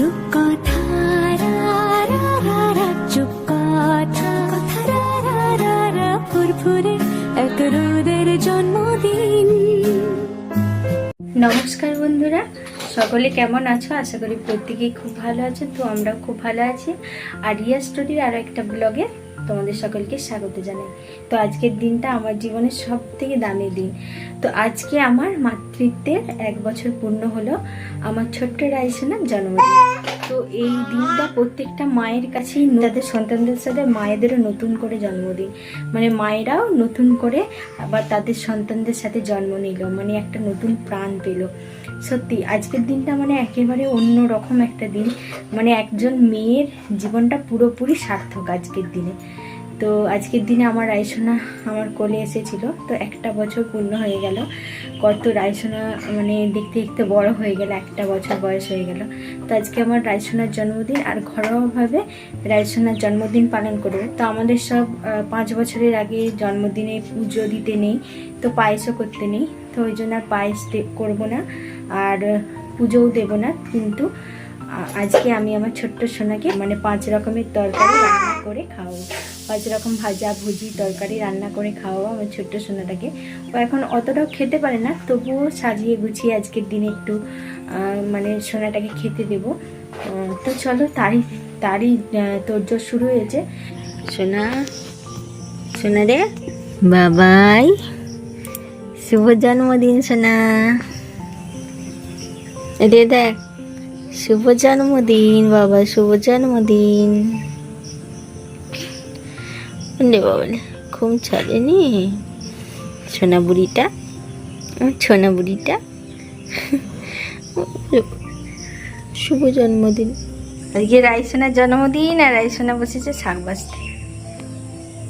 রূপকথা চুপকথা ফুরফুরে এক রোদের জন্মদিন। নমস্কার বন্ধুরা, সকলে কেমন আছো? আশা করি প্রত্যেকেই খুব ভালো আছো। তো আমরাও খুব ভালো আছি। আর রিয়া স্টোরির আরও একটা ব্লগে তোমাদের সকলকে স্বাগত জানাই। তো আজকের দিনটা আমার জীবনের সব থেকে দামি দিন। তো আজকে আমার মাতৃত্বের 1 বছর পূর্ণ হলো আমার ছোট্ট রাইসোনার জন্মদিন। তো এই দিনটা প্রত্যেকটা মায়ের কাছেই তাদের সন্তানদের সাথে মায়েদেরও নতুন করে জন্মদিন, মানে মায়েরাও নতুন করে আবার তাদের সন্তানদের সাথে জন্ম নিল, মানে একটা নতুন প্রাণ পেল। সত্যি আজকের দিনটা মানে একেবারে অন্য রকম একটা দিন, মানে একজন মেয়ের জীবনটা পুরোপুরি সার্থক আজকের দিনে। তো আজকের দিনে আমার রাইসোনা আমার কোলে এসেছিল। তো 1 বছর পূর্ণ হয়ে গেল। কত রাইসোনা মানে দেখতে দেখতে বড় হয়ে গেল, 1 বছর বয়স হয়ে গেল। তো আজকে আমার রাইসোনার জন্মদিন, আর ঘরোয়াভাবে রাইসোনার জন্মদিন পালন করবো। তো আমাদের সব 5 বছরের আগে জন্মদিনে পুজো দিতে নেই, তো পায়েসও করতে নেই। তো ওই জন্য আর পায়েস করবো না, আর পুজোও দেবো না। কিন্তু আজকে আমি আমার ছোট্ট সোনাকে মানে 5 রকমের তরকারি রান্না করে খাওয়াবো। 5 রকম ভাজা ভুজি তরকারি রান্না করে খাওয়াবো আমার ছোট্ট সোনাটাকে। ও এখন অতটাও খেতে পারে না, তবুও সাজিয়ে গুছিয়ে আজকের দিনে একটু মানে সোনাটাকে খেতে দেব। তো চলো তারই তোড়জোড় শুরু হয়েছে। সোনা রে বাবাই, শুভ জন্মদিন সোনা। রে দেখ, শুভ জন্মদিন বাবা, শুভ জন্মদিন। বাবা ঘুম ছাড়েনি সোনা বুড়িটা, সোনা বুড়িটা। শুভ জন্মদিন। আজকে রাইসোনার জন্মদিন, আর রাইসোনা বসেছে শাক বাজতে।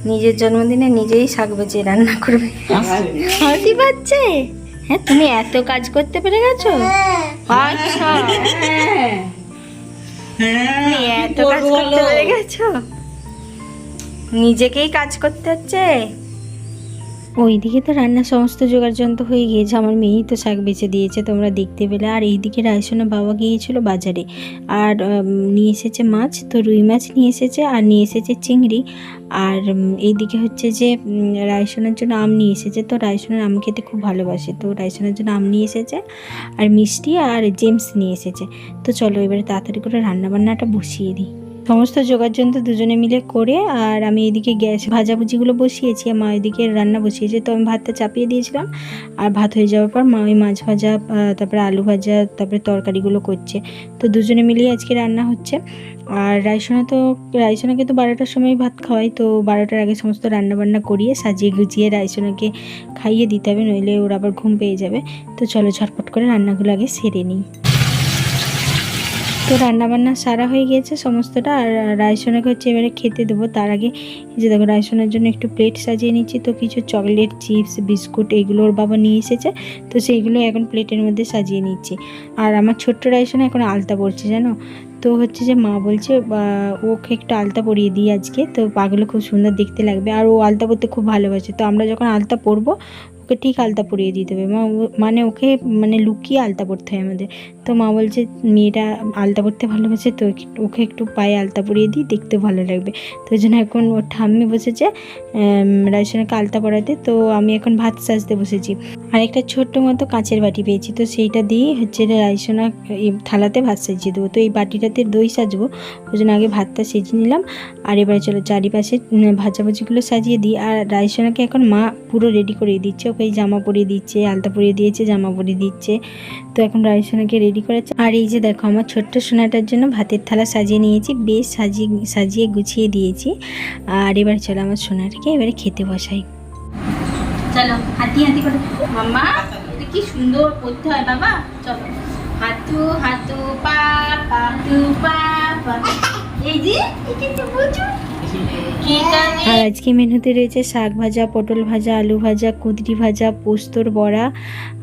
নিজের জন্মদিনে নিজেই শাক বাজিয়ে রান্না করবে। হাতি বাজছে? হ্যাঁ, তুমি এত কাজ করতে পেরে গেছো? আচ্ছা, তুমি এত কাজ করতে পেরে গেছো, নিজেকেই কাজ করতে হচ্ছে। ওইদিকে তো রান্নার সমস্ত জোগাড় যন্ত্র হয়ে গিয়েছে, আমার মেয়েই তো শাক বেছে দিয়েছে, তোমরা দেখতে পেলে। আর এইদিকে রাইসোনা বাবা গিয়েছিল বাজারে, আর নিয়ে এসেছে মাছ। তো রুই মাছ নিয়ে এসেছে, আর নিয়ে এসেছে চিংড়ি। আর এইদিকে হচ্ছে যে রাইসোনার জন্য আম নিয়ে এসেছে। তো রাইসোনার আম খেতে খুব ভালোবাসে, তো রাইসোনার জন্য আম নিয়ে এসেছে, আর মিষ্টি আর জেমস নিয়ে এসেছে। তো চলো এবারে তাড়াতাড়ি করে রান্নাবান্নাটা বসিয়ে দিই। সমস্ত জোগাড় যন্ত্র দুজনে মিলে করে, আর আমি এদিকে গ্যাস ভাজাভুজিগুলো বসিয়েছি, আর মা এদিকে রান্না বসিয়েছে। তো আমি ভাতটা চাপিয়ে দিয়েছিলাম, আর ভাত হয়ে যাওয়ার পর মা ওই মাছ ভাজা, তারপরে আলু ভাজা, তারপরে তরকারিগুলো করছে। তো দুজনে মিলিয়ে আজকে রান্না হচ্ছে। আর রাইসোনাকে তো 12টার সময় ভাত খাওয়াই, তো 12টার আগে সমস্ত রান্নাবান্না করিয়ে সাজিয়ে গুছিয়ে রাইসোনাকে খাইয়ে দিতে হবে, নইলে ওর আবার ঘুম পেয়ে যাবে। তো চলো ঝটপট করে রান্নাগুলো আগে সেরে নিই। তো রান্নাবান্না সারা হয়ে গিয়েছে সমস্তটা, আর রাইসোনাকে হচ্ছে এবারে খেতে দেবো। তার আগে এই যে দেখো রাইসোনার জন্য একটু প্লেট সাজিয়ে নিচ্ছি। তো কিছু চকলেট, চিপস, বিস্কুট এগুলো ওর বাবা নিয়ে এসেছে, তো সেইগুলো এখন প্লেটের মধ্যে সাজিয়ে নিচ্ছি। আর আমার ছোট্ট রাইসোনা এখন আলতা পড়ছে জানো। তো হচ্ছে যে মা বলছে ওকে একটু আলতা পরিয়ে দিই আজকে, তো পাগুলো খুব সুন্দর দেখতে লাগবে। আর ও আলতা পরতে খুব ভালোবাসে, তো আমরা যখন আলতা পরবো ওকে ঠিক আলতা পরিয়ে দিতে হবে। মানে ওকে মানে লুকিয়ে আলতা পরতে হয় আমাদের। তো মা বলছে মেয়েটা আলতা পরতে ভালোবাসে, তো ওকে একটু পায়ে আলতা পরিয়ে দিই, দেখতে ভালো লাগবে। তো ওই জন্য এখন ওর ঠাম্মি বসেছে রাইসোনাকে আলতা পরাতে। তো আমি এখন ভাত সাজতে বসেছি। আর একটা ছোট্ট মতো কাঁচের বাটি পেয়েছি, তো সেইটা দিয়ে হচ্ছে রাইসোনা এই থালাতে ভাত সাজিয়ে দেবো। তো এই বাটিটাতে দই সাজবো, ওই জন্য আগে ভাতটা সেজে নিলাম। আর এবারে চলো চারিপাশে ভাজাভুজিগুলো সাজিয়ে দিই। আর রাইসোনাকে এখন মা পুরো রেডি করে দিচ্ছে, ওকে জামা পরিয়ে দিচ্ছে, আলতা পরিয়ে দিয়েছে, জামা পরিয়ে দিচ্ছে। তো এখন রাইসোনাকে রেডি করেছে। আর এই যে দেখো আমার ছোট্ট সোনাটার জন্য ভাতের থালা সাজিয়ে নিয়েছি, বেশ সাজিয়ে গুছিয়ে দিয়েছি। আর এবার চলো আমার সোনাটাকে এবারে খেতে বসাই। চলো হাতি হাতি করে মাম্মা, এটা কি সুন্দর করতে হয় বাবা। চলো হাতু হাতু পা পাতু পা পা, এই যে এটা বুঝো। আর আজকে মেনুতে রয়েছে শাক ভাজা, পটল ভাজা, আলু ভাজা, কুঁদরি ভাজা, পোস্তর বড়া,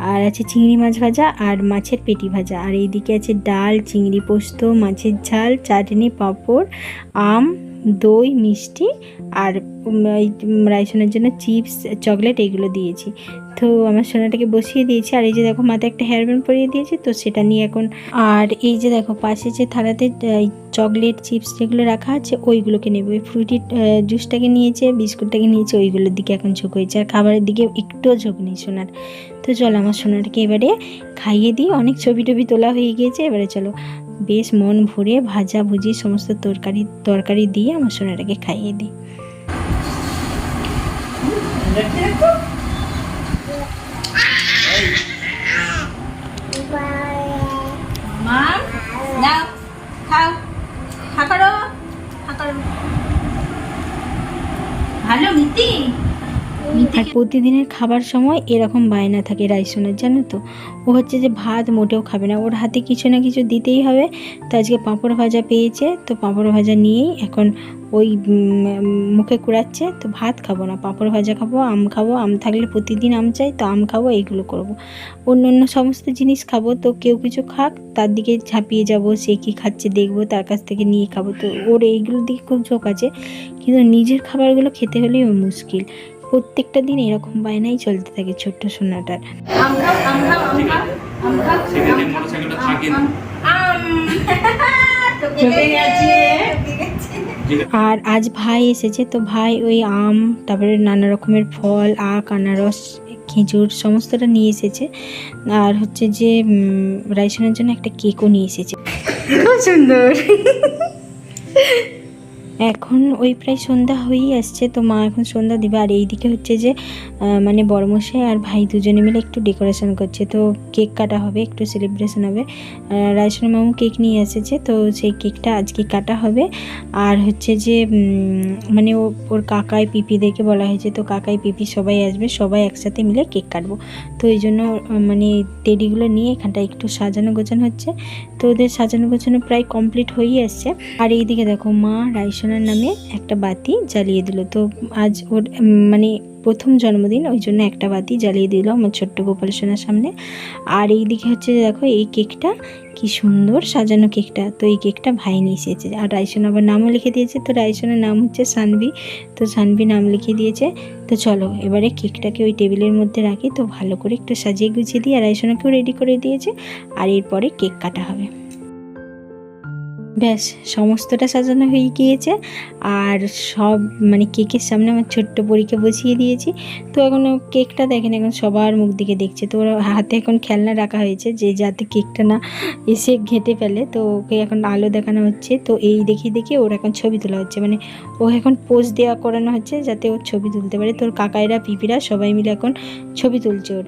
আর আছে চিংড়ি মাছ ভাজা, আর মাছের পেটি ভাজা। আর এইদিকে আছে ডাল, চিংড়ি পোস্ত, মাছের ঝাল, চাটনি, পাঁপড়, আম, দই, মিষ্টি আর রাইসনের জন্য চিপস, চকলেট এইগুলো দিয়েছি। তো আমার সোনাটাকে বসিয়ে দিয়েছি। আর এই যে দেখো মাথায় একটা হেয়ার ব্যান্ড পরিয়ে দিয়েছি, তো সেটা নিয়ে এখন। আর এই যে দেখো পাশে যে থালাতে চকলেট, চিপস যেগুলো রাখা আছে ওইগুলোকে নেবে। ওই ফ্রুটি জুসটাকে নিয়েছে, বিস্কুটটাকে নিয়েছে, ওইগুলোর দিকে এখন ঝোঁক হয়েছে। আর খাবারের দিকে একটুও ঝোঁক নেই সোনার। তো চলো আমার সোনাটাকে এবারে খাইয়ে দিই। অনেক ছবি টবি তোলা হয়ে গিয়েছে, এবারে চলো বেশ মন ভরে ভাজা ভুজি সমস্ত তরকারি দিয়ে আমার সোনাটাকে খাইয়ে দিই। ভালো মিতি। আর প্রতিদিনের খাবার সময় এরকম বায়না থাকে রাইসনের, জানো তো। ও হচ্ছে যে ভাত মোটেও খাবে না, ওর হাতে কিছু না কিছু দিতেই হবে। তো আজকে পাঁপড় ভাজা পেয়েছে, তো পাঁপড় ভাজা নিয়েই এখন ওই মুখে কুড়াচ্ছে। তো ভাত খাবো না, পাঁপড় ভাজা খাবো, আম খাবো, আম থাকলে প্রতিদিন আম চাই, তো আম খাবো, এইগুলো করব। অন্য অন্য সমস্ত জিনিস খাবো, তো কেউ কিছু খাক তার দিকে ঝাঁপিয়ে যাব, সে কী খাচ্ছে দেখবো, তার কাছ থেকে নিয়ে খাবো। তো ওর এইগুলোর দিকে খুব ঝোঁক আছে, কিন্তু নিজের খাবারগুলো খেতে হলেই ওর মুশকিল। প্রত্যেকটা দিন এরকম বায়নাই চলতে থাকে ছোট্ট সোনাটার। আর আজ ভাই এসেছে, তো ভাই ওই আম, তারপরে নানা রকমের ফল, আখ, আনারস, খেজুর সমস্তটা নিয়ে এসেছে। আর হচ্ছে যে রাইসনের জন্য একটা কেকও নিয়ে এসেছে, খুব সুন্দর। এখন ওই প্রায় সন্ধ্যা হয়েই আসছে, তো মা এখন সন্ধ্যা দিবে। আর এইদিকে হচ্ছে যে মানে বড়মশাই আর ভাই দুজনে মিলে একটু ডেকোরেশন করছে, তো কেক কাটা হবে, একটু সেলিব্রেশন হবে। রাইসনের মামু কেক নিয়ে এসেছে, তো সেই কেকটা আজকে কাটা হবে। আর হচ্ছে যে মানে ওর কাকাই পিপিদেরকে বলা হয়েছে, তো কাকাই পিপি সবাই আসবে, সবাই একসাথে মিলে কেক কাটবো। তো এই জন্য মানে টেডিগুলো নিয়ে এখানটা একটু সাজানো গোছানো হচ্ছে। তো ওদের সাজানো গোছানো প্রায় কমপ্লিট হয়েই আসছে। আর এইদিকে দেখো মা রাইসনের নামে একটা বাতি জ্বালিয়ে দিল। তো আজ ওর মানে প্রথম জন্মদিন, ওই জন্য একটা বাতি জ্বালিয়ে দিল আমার ছোট্ট গোপাল সোনার সামনে। আর এইদিকে হচ্ছে দেখো এই কেকটা কি সুন্দর সাজানো কেকটা, তো এই কেকটা ভাই নিয়ে এসেছে। আর রাইসন আবার নামও লিখে দিয়েছে, তো রাইসনের নাম হচ্ছে সানভি, তো সানভি নাম লিখে দিয়েছে। তো চলো এবারে কেকটাকে ওই টেবিলের মধ্যে রাখি, তো ভালো করে একটু সাজিয়ে গুছিয়ে দিই। আর রাইসনাকেও রেডি করে দিয়েছে, আর এরপরে কেক কাটা হবে। ব্যাস সমস্তটা সাজানো হয়ে গিয়েছে। আর সব মানে কেকের সামনে আমার ছোট্ট পরীকে বসিয়ে দিয়েছি। তো এখন কেকটা দেখেন, এখন সবার মুখ দিকে দেখছে। তো ওর হাতে এখন খেলনা রাখা হয়েছে, যে যাতে কেকটা না এসে ঘেঁটে ফেলে। তো ওকে এখন আলো দেখানো হচ্ছে, তো এই দেখে দেখে ওর এখন ছবি তোলা হচ্ছে, মানে ও এখন পোজ দেওয়া করানো হচ্ছে যাতে ওর ছবি তুলতে পারে। তোর কাকাইরা পিপিরা সবাই মিলে এখন ছবি তুলছে ওর।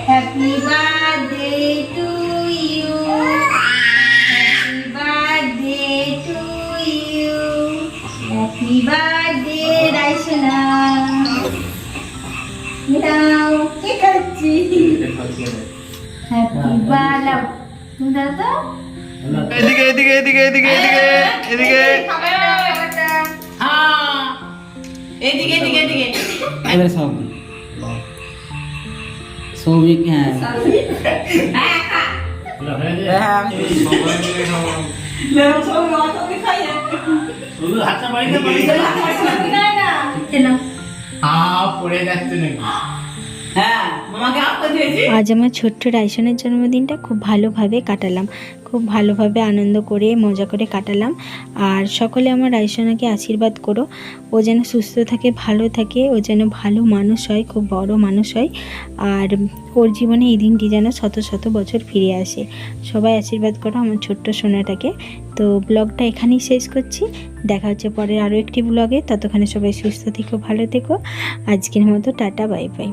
Happy birthday to you, happy birthday to you, happy birthday Raisna. দাও কি খাচ্ছি, হ্যাপি বার্থডে। তুমি দাও তো এদিকে এদিকে এদিকে এদিকে এদিকে এদিকে এদিকে এদিকে এদিকে এবারে সব সৌভিক। হ্যাঁ আজ আমার ছোট্ট রাইসনের জন্মদিনটা খুব ভালোভাবে কাটালাম, খুব ভালোভাবে আনন্দ করে মজা করে কাটালাম। আর সকলে আমার রাইসনাকে আশীর্বাদ করো, ও যেন সুস্থ থাকে, ভালো থাকে, ও যেন ভালো মানুষ হয়, খুব বড় মানুষ হয়। আর ওর জীবনে এই দিনটি যেন শত শত বছর ফিরে আসে। সবাই আশীর্বাদ করো আমার ছোট্ট সোনাটাকে। তো ব্লগটা এখানেই শেষ করছি, দেখা হচ্ছে পরের আরও একটি ব্লগে। ততক্ষণে সবাই সুস্থ থেকো, ভালো থেকো। আজকের মতো টাটা, বাই বাই।